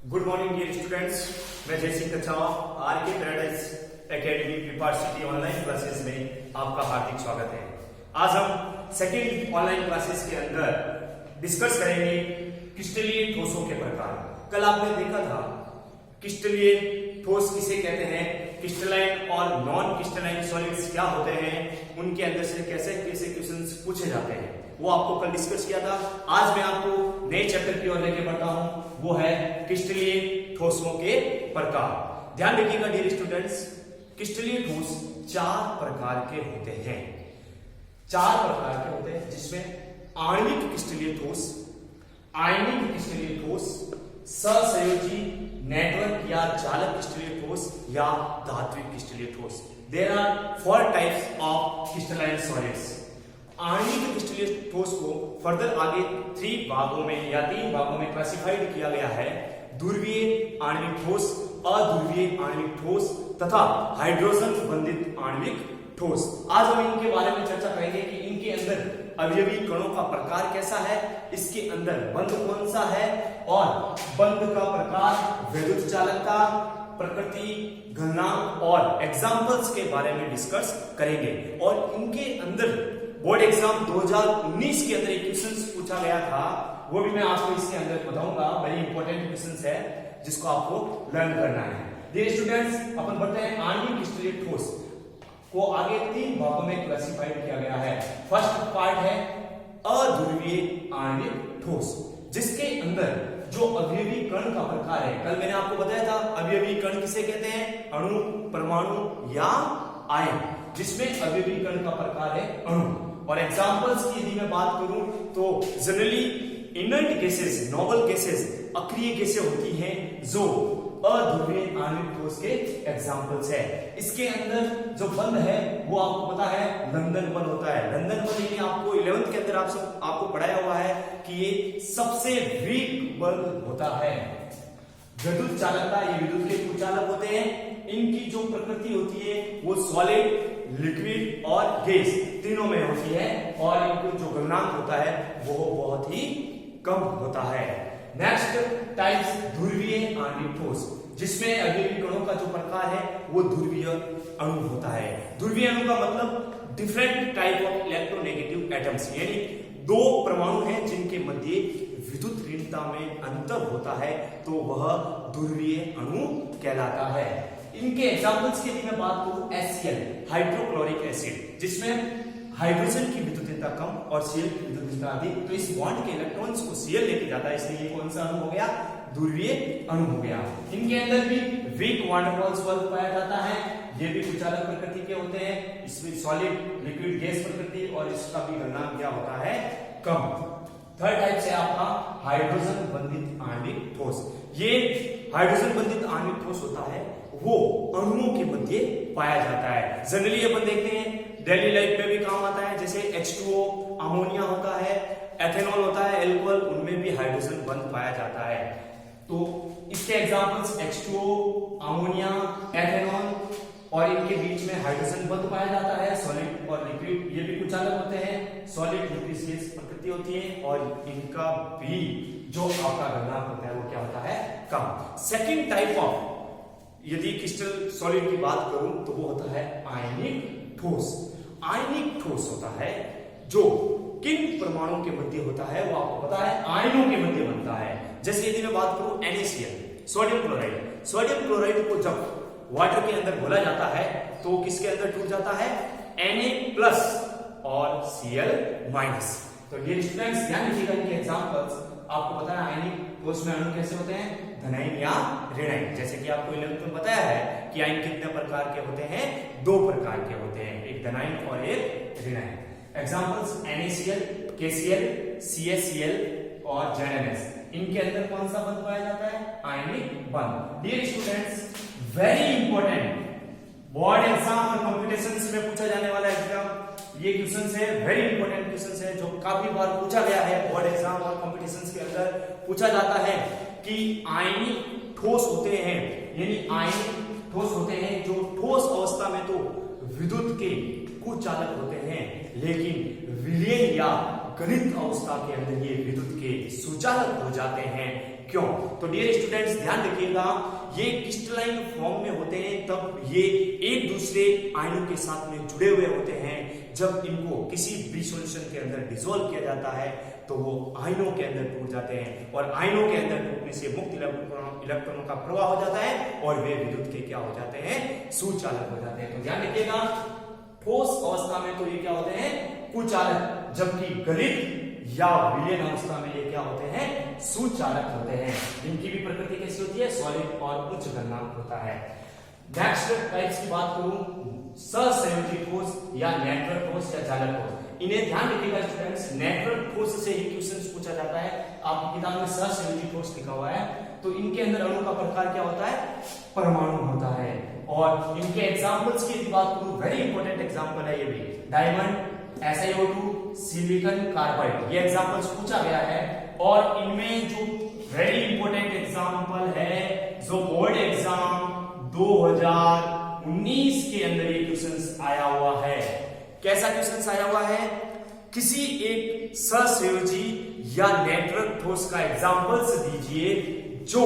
Good morning dear students, मैं जय Singh Kachhawa are के पैराडाइज एकेडमी प्रिपारसिटी ऑनलाइन क्लासेस में आपका हार्दिक स्वागत है। आज हम सेकेंड ऑनलाइन क्लासेस के अंदर डिस्कस करेंगे क्रिस्टलीय ठोसों के प्रकार। कल आपने देखा था क्रिस्टलीय ठोस किसे कहते हैं, क्रिस्टलाइन और नॉन क्रिस्टलाइन सॉलिड्स क्या होते हैं, उनके अंदर से कैसे कैसे क्वेश्चंस पूछे जाते हैं, वो आपको कल डिस्कस किया था। आज मैं आपको नए चैप्टर की ओर लेके बढ़ता हूं, वो है क्रिस्टलीय ठोसों के प्रकार। ध्यान रखिएगा डियर स्टूडेंट्स, क्रिस्टलीय ठोस चार प्रकार के होते हैं। चार प्रकार के होते हैं, जिसमें आणविक क्रिस्टलीय ठोस, आयनिक क्रिस्टलीय ठोस, सहसंयोजी नेटवर्क या जालक क्रिस्टलीय ठोस या धात्विक क्रिस्टलीय ठोस। There are 4 types of crystalline solids. आणविक क्रिस्टलीय ठोस को फर्दर आगे 3 भागों में या 3 भागों में क्लासिफाइड किया गया है: ध्रुवीय आणविक ठोस, अध्रुवीय आणविक ठोस तथा हाइड्रोजन बंधित आणविक ठोस। आज हम इनके बारे में चर्चा करेंगे कि इनके अंदर अवयवी कणों का प्रकार कैसा है, इसके अंदर बंध कौन सा है और बंध का प्रकार, विद्युत चालकता, प्रकृति, घननांक और एग्जाम्पल्स के बारे में डिस्कस करेंगे। और इनके अंदर बोर्ड एग्जाम 2019 के अंदर एक क्वेश्चन पूछा गया था, वो भी मैं आपको इसके अंदर बताऊंगा। वेरी इंपॉर्टेंट क्वेश्चन है जिसको आपको लर्न करना है। डियर स्टूडेंट्स, अपन बढ़ते हैं आणविक क्रिस्टलीय ठोस को आगे 3 भागों में क्लासिफाइड किया गया है। फर्स्ट पार्ट है अध्रुवीय आणविक ठोस, जिसके अंदर जो अवयवी कण का प्रकार है, कल मैंने आपको बताया था अवयवी कण किसे कहते हैं, अणु, परमाणु या आयन, जिसमें अवयवी कण का प्रकार है अणु। और एग्जांपल्स की यदि मैं बात करूं तो generally inert gases, noble gases, अक्रिय गैसें होती हैं जो अध्रुवीय आणविक ठोस के एग्जांपल्स है। इसके अंदर जो बंध है वो आपको पता है लंदन बंध होता है। लंदन बंध यानी आपको 11th के अंदर आपको पढ़ाया हुआ है कि ये सबसे वीक बंध होता है। विद्युत चालकता, ये विद्युत के कुचालक होते हैं। इनकी जो प्रकृति होती है वो सॉलिड, लिक्विड और गैस तीनों में होती है, और इनको जो गलनांक होता है वो बहुत ही कम होता है। नेक्स्ट टाइप्स ध्रुवीय आणविक ठोस, जिसमें अवयवी कणों का जो प्रकार है वो ध्रुवीय अणु होता है। ध्रुवीय अणु का मतलब different type of electronegative atoms, यानी 2 परमाणु हैं जिनके मध्य विद्युत ऋणता में अंतर होता है, तो वह ध्रुवीय अणु कहलाता है। इनके एग्जांपल्स की यदि मैं बात करूं, HCl हाइड्रोक्लोरिक एसिड, जिसमें हाइड्रोजन की विद्युतीयता कम और Cl की विद्युतीयता अधिक, तो इस बॉन्ड के इलेक्ट्रॉन्स को Cl लेके जाता है, इसलिए ये कौन सा अणु हो गया, ध्रुवीय अणु हो गया। इनके अंदर भी वीक वैन डर वाल्स बल पाया जाता है, ये भी कुचालक प्रकृति के होते हैं। इसमें सॉलिड, लिक्विड, गैस प्रकृति, और इसका भी गलनांक क्या होता है, कम। थर्ड टाइप से आपका हाइड्रोजन बंधित आणविक ठोस। ये हाइड्रोजन बंधित आणविक ठोस होता है, वो अणुओं के मध्य पाया जाता है। जनरली अपन देखते हैं डेली लाइफ में भी काम आता है, जैसे H2O, अमोनिया होता है, एथेनॉल होता है, एल्कोहल, उनमें भी हाइड्रोजन बंध पाया जाता है। तो इसके एग्जांपल्स H2O, अमोनिया, एथेनॉल, और इनके बीच में हाइड्रोजन बंध पाया जाता है। सॉलिड और लिक्विड, ये भी कुचालक होते हैं। सॉलिड, लिक्विड, गैस प्रकृति होती है, और इनका भी जो आपका गलनांक होता है वो क्या होता है, कम। सेकेंड टाइप ऑफ यदि क्रिस्टल सॉलिड की बात करूं तो वो होता है आयनिक ठोस। आयनिक ठोस होता है जो किन परमाणुओं के मध्य होता है, वो आपको पता है आयनों के मध्य बनता है। जैसे यदि मैं बात करूं NaCl, sodium chloride. Sodium chloride को जब वाटर के अंदर घोला जाता है तो किसके अंदर टूट जाता है, Na+ और Cl-। तो ये स्टूडेंट्स ध्यान रखिएगा, इनके एग्जांपल्स आपको पता है आयनिक ठोस में अणु कैसे होते हैं, धनायन या ऋणायन। जैसे कि आपको 11th में बताया है कि आयन कितने प्रकार के होते हैं, 2 प्रकार के होते हैं, एक धनायन और एक ऋणायन। एग्जांपल्स NaCl, KCl, CaCl और ZnS। इनके अंदर कौन सा बंध पाया जाता है, आयनिक बंध। Dear students, very important board exam और कॉम्पिटिशन्स में पूछा जाने वाला एग्जाम, ये क्वेश्चन है, वेरी इंपॉर्टेंट क्वेश्चन है, जो काफी बार पूछा गया है बोर्ड एग्जाम और कॉम्पिटिशन्स के अंदर। पूछा जाता है कि आयनिक ठोस होते हैं, यानी आयनिक ठोस होते हैं जो ठोस अवस्था में तो विद्युत के कुचालक होते हैं, लेकिन विलयन या गणित अवस्था के अंदर ये विद्युत के सुचालक हो जाते हैं। क्यों? तो डियर स्टूडेंट्स ध्यान रखिएगा, ये क्रिस्टलाइन फॉर्म में होते हैं तब ये एक दूसरे आयनों के साथ में जुड़े हुए होते हैं। जब इनको किसी भी सॉल्यूशन के अंदर डिसॉल्व किया जाता है तो वो आयनों के अंदर टूट जाते हैं और आयनों के अंदर टूटने से मुक्त इलेक्ट्रॉनों का प्रवाह हो जाता है और वे विद्युत के क्या हो जाते हैं, सुचालक हो जाते हैं। तो ध्यान रखिएगा, ठोस अवस्था में तो ये क्या होते हैं, कुचालक, जबकि गलित या विलयन अवस्था में ये क्या होते हैं, सुचालक होते हैं। इनकी भी प्रकृति कैसी होती है, सॉलिड और उच्च गलनांक होता है। नेक्स्ट टाइप्स की बात करूं, सहसंयोजी ठोस या नेटवर्क ठोस या चालक ठोस। इन्हें ध्यान रखिएगा स्टूडेंट्स, नेटवर्क ठोस से ही क्वेश्चंस पूछा जाता है। आपकी किताब में सहसंयोजी ठोस लिखा हुआ है, तो इनके अंदर अणु का प्रकार क्या होता है, परमाणु होता है। और इनके एग्जांपल्स की बात करूं, वेरी इंपॉर्टेंट एग्जांपल है ये भी, डायमंड, SiO2, सिलिकॉन कार्बाइड, ये एग्जांपल्स पूछा गया है। और इनमें जो वेरी इंपॉर्टेंट एग्जांपल है, जो बोर्ड एग्जाम 2019 के अंदर ये क्वेश्चंस आया हुआ है। कैसा क्वेश्चंस आया हुआ है, किसी एक सहसंयोजी या नेटवर्क ठोस का एग्जांपल्स दीजिए जो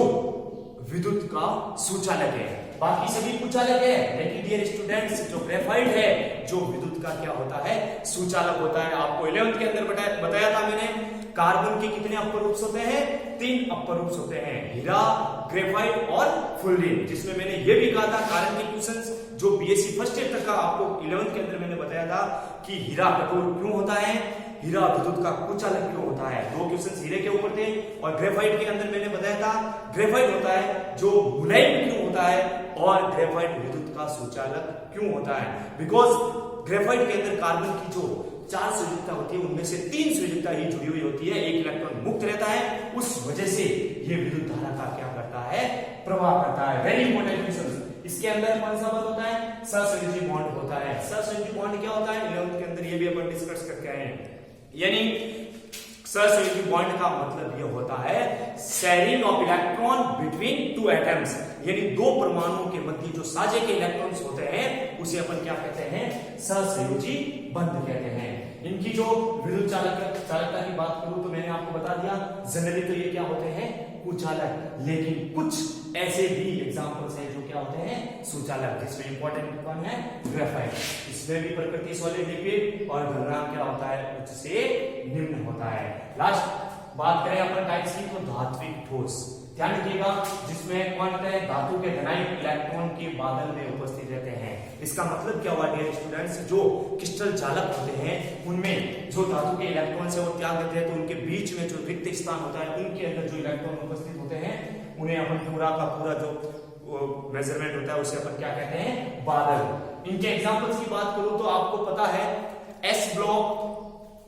विद्युत का सुचालक है। बाकी सभी कुचालक है, लेकिन डियर स्टूडेंट्स जो ग्रेफाइट है जो विद्युत का क्या होता है, सुचालक होता है। आपको 11th के अंदर बताया था मैंने, कार्बन के कितने अपर रूप्स होते हैं, 3 अपर रूप्स होते हैं, हीरा, ग्रेफाइट और फुलरिन। जिसमें मैंने ये भी कहा था कारण के क्वेश्चंस जो बीएससी फर्स्ट ईयर तक का आपको 11th के अंदर मैंने बताया था कि हीरा कठोर क्यों होता है, हीरा विद्युत का कुचालक क्यों होता है। 2 क्वेश्चंस हीरे के ऊपर थे। और ग्रेफाइट के अंदर मैंने बताया था ग्रेफाइट होता है जो मुलायम क्यों होता है और ग्रेफाइट विद्युत का सुचालक क्यों होता है। बिकॉज ग्रेफाइट के अंदर कार्बन की जो 4 संयोजकता होती है उनमें से 3 संयोजकता ही जुड़ी हुई होती है, 1 इलेक्ट्रॉन मुक्त रहता है, उस वजह से ये विद्युत धारा का क्या करता है, प्रवाह करता है। Very important question. इसके अंदर कौन सा बॉन्ड होता है, सहसंयोजी बॉन्ड होता है। सहसंयोजी बॉन्ड क्या होता है, 11th के अंदर ये भी अपन डिस्कस करके आए हैं। यानी सहसंयोजी बॉन्ड का मतलब यह होता है sharing of electron between 2 atoms, यानी 2 परमाणुओं के मध्य जो साझे के इलेक्ट्रॉन्स होते हैं उसे अपन क्या कहते हैं, सहसंयोजी बंध कहते हैं। इनकी जो विद्युत चालकता की बात करूं तो मैंने आपको बता दिया, जनरली तो ये क्या होते हैं, कुचालक, लेकिन कुछ ऐसे भी एग्जांपल्स हैं जो क्या होते हैं, सुचालक, जिसमें इंपॉर्टेंट कौन है, ग्रेफाइट। इसमें भी प्रकृति सॉलिड लिक्विड और गलनांक क्या होता है, उच्च से निम्न होता है। लास्ट बात करें अपन टाइप्स की, तो धात्विक ठोस, ध्यान रखिएगा, जिसमें कौन होता है, धातु के धनात्मक इलेक्ट्रॉन के बादल में उपस्थित रहते हैं। इसका मतलब क्या हुआ डियर स्टूडेंट्स, जो क्रिस्टल चालक होते हैं उनमें जो धातु के इलेक्ट्रॉन्स है वो त्याग देते हैं, तो उनके बीच में जो रिक्त स्थान होता है उनके अंदर जो इलेक्ट्रॉन उपस्थित होते हैं उन्हें अपन पूरा का पूरा जो मेजरमेंट होता है उसे अपन क्या कहते हैं, बादल। इनके एग्जांपल्स की बात करूं तो आपको पता है S ब्लॉक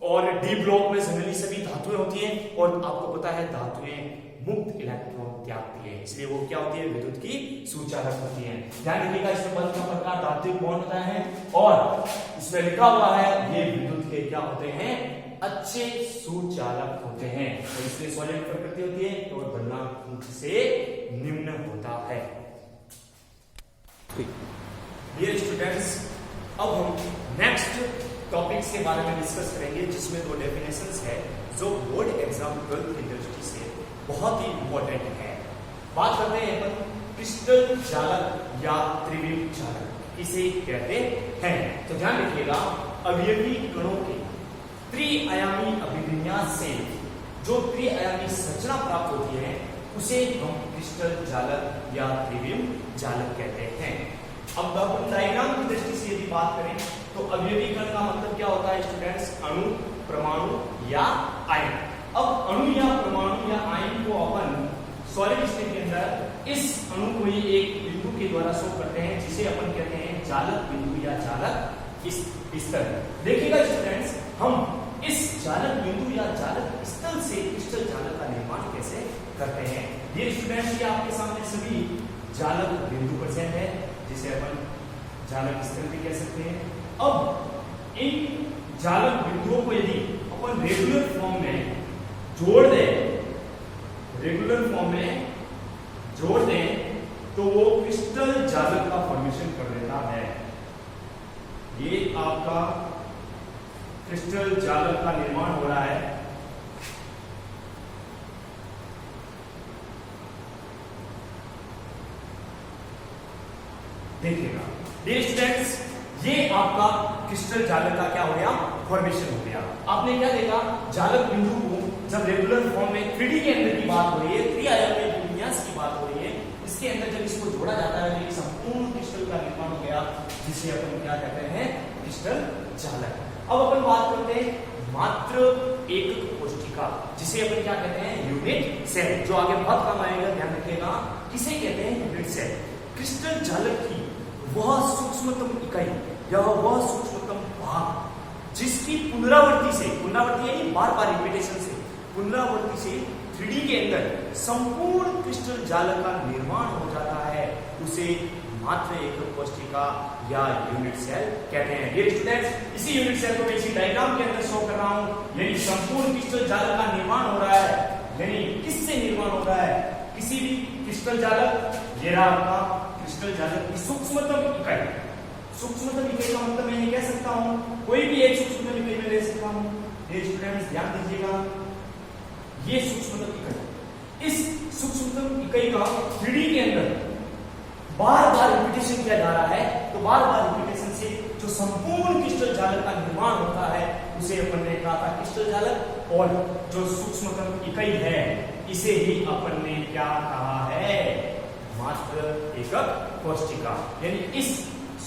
और D ब्लॉक में जनरली सभी धातुएं होती हैं और आपको पता है धातुएं मुक्त इलेक्ट्रॉन त्यागती है, इसलिए वो क्या होती है, विद्युत की सुचालक होती है। ध्यान रखिएगा, इसमें बंध का प्रकार धात्विक बॉन्ड होता है और इसमें लिखा हुआ है ये विद्युत के क्या होते हैं, अच्छे सुचालक होते हैं, तो इसलिए सॉलिड प्रकृति होती है और गलनांक उच्च से निम्न होता है। डियर स्टूडेंट्स, अब हम नेक्स्ट टॉपिक्स के बारे में डिस्कस करेंगे, जिसमें 2 डेफिनेशंस है जो बोर्ड एग्जाम 12th की दृष्टि से बहुत ही इंपॉर्टेंट है। बात करते हैं अपन क्रिस्टल चालक या त्रिविम चालक किसे कहते हैं। तो ध्यान रखिएगा, अवयवी कणों के त्रिआयामी अभिविन्यास से जो त्रिआयामी संरचना प्राप्त होती है उसे हम क्रिस्टल चालक या त्रिविम चालक कहते हैं। अब अपन डायग्राम की दृष्टि से यदि बात करें तो अवयवी कण का मतलब क्या होता है स्टूडेंट्स, अणु, परमाणु या आयन। अब अणु या परमाणु या आयन को अपन सॉलिड स्टेट के अंदर इस अणु को ही एक बिंदु के द्वारा शो करते हैं जिसे अपन कहते हैं चालक बिंदु या चालक स्थल। देखिएगा स्टूडेंट्स, हम इस चालक बिंदु या चालक स्थल से क्रिस्टल चालक का निर्माण कैसे करते हैं। ये स्टूडेंट्स ये आपके सामने सभी चालक बिंदु प्रेजेंट है जिसे अपन चालक स्थल भी कह सकते हैं। अब इन चालक बिंदुओं को यदि अपन रेगुलर फॉर्म में जोड़ दें तो वो क्रिस्टल चालक का फॉर्मेशन कर देता है। ये आपका क्रिस्टल चालक का निर्माण हो रहा है। देखिएगा डियर स्टूडेंट्स, ये आपका क्रिस्टल जालक का क्या हो गया, फॉर्मेशन हो गया। आपने क्या देखा, जालक बिंदु को जब रेगुलर फॉर्म में 3D के अंदर की बात हो रही है, त्रिआयामी विन्यास की बात हो रही है, इसके अंदर जब इसको जोड़ा जाता है तो एक संपूर्ण क्रिस्टल का निर्माण हो गया, जिसे अपन क्या कहते हैं, क्रिस्टल जालक। अब अपन बात करते हैं मात्र एकक कोशिका, जिसे अपन क्या कहते हैं, यूनिट सेल, जो आगे बहुत काम आएगा, ध्यान रखिएगा। किसे कहते हैं, यूनिट सेल। क्रिस्टल जालक की वह सूक्ष्मतम इकाई या वह सूक्ष्मतम भाग जिसकी पुनरावृत्ति यानी बार बार रिपीटेशन से, पुनरावृत्ति से 3D के अंदर संपूर्ण क्रिस्टल जालक का निर्माण हो जाता है, उसे मात्र एकक कोशिका या यूनिट सेल कहते हैं। डियर स्टूडेंट्स, इसी यूनिट सेल को मैं इसी डायग्राम के अंदर शो कर रहा हूं, यानी संपूर्ण क्रिस्टल जालक का निर्माण हो रहा है। यानी किससे निर्माण हो रहा है, किसी भी क्रिस्टल जालक, ये रहा आपका क्रिस्टल जालक की सूक्ष्मतम इकाई। सूक्ष्मतम इकाई का मतलब मैं ये कह सकता हूं, कोई भी एक सूक्ष्मतम इकाई में ले सकता हूं। डियर स्टूडेंट्स, ध्यान दीजिएगा, ये सूक्ष्मतम इकाई, इस सूक्ष्मतम इकाई का 3D के अंदर बार बार रिपीटेशन किया जा रहा है, तो बार बार रिपीटेशन से जो संपूर्ण क्रिस्टल जालक का निर्माण होता है, उसे अपन ने कहा था क्रिस्टल जालक। और जो सूक्ष्मतम इकाई है, इसे ही अपन ने क्या कहा है, मात्र एकक कोशिका। यानी इस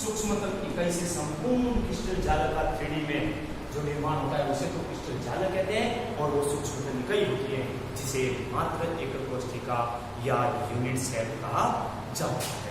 सूक्ष्मतम इकाई से संपूर्ण क्रिस्टल जालक का 3D में जो निर्माण होता है, उसे तो क्रिस्टल जालक कहते हैं, और वो सूक्ष्मतम इकाई होती है, जिसे मात्र एकक कोशिका या यूनिट सेल कहा जाता है।